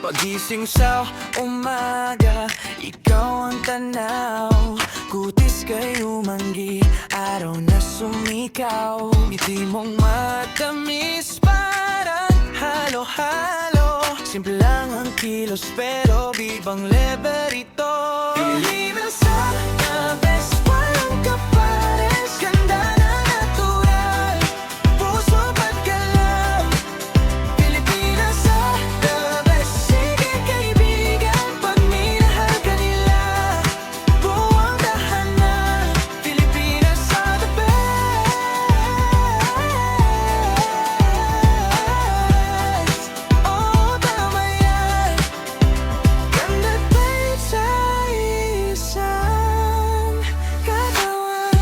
Pagising sa umaga, ikaw ang tanaw. Kutis kay umanggi, araw na sumikaw. Ngiti mong matamis, parang halo-halo. Simple lang ang kilos pero bibang leber ito. Pilipinas the best, walang kapares. Ganda na natural, puso ba't galang. Pilipinas the best, sige kaibigan. Pag minahal ka nila, buwang tahanan. Pilipinas the best. Oh, tama yan. Ganda't bait sa isang katawan.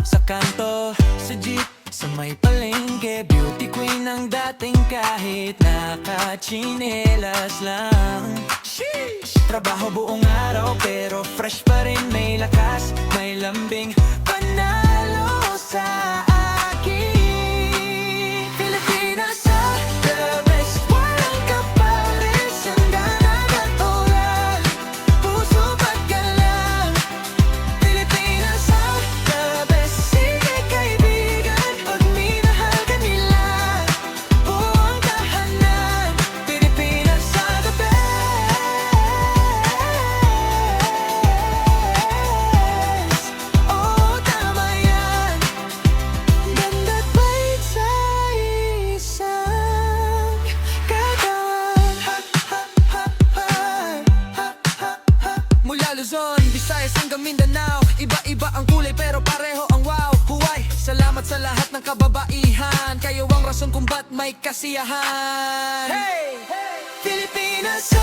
Sa kanto, sa jeep, sa may palengke, beauty queen ang dating kahit nakachinelas lang. Sheesh! Trabaho buong araw pero fresh pa rin, may lakas, may lambing, panalo sa akin. Pilipinas the best, walang kapares. Ganda na natural, puso ba't galang. Pilipinas the best, sige kaibigan. Pag minahal ka nila, buong tahanan. Pilipinas the best. Oh, tama yan. Ganda't bait sa isang katawan. Mula Luzon, Visayas hanggang Mindanao, iba-iba ang kulay pero pareho ang wow. Huway, salamat sa lahat ng kababaihan. Kayo ang rason kung ba't may kasiyahan. Hey! Pilipinas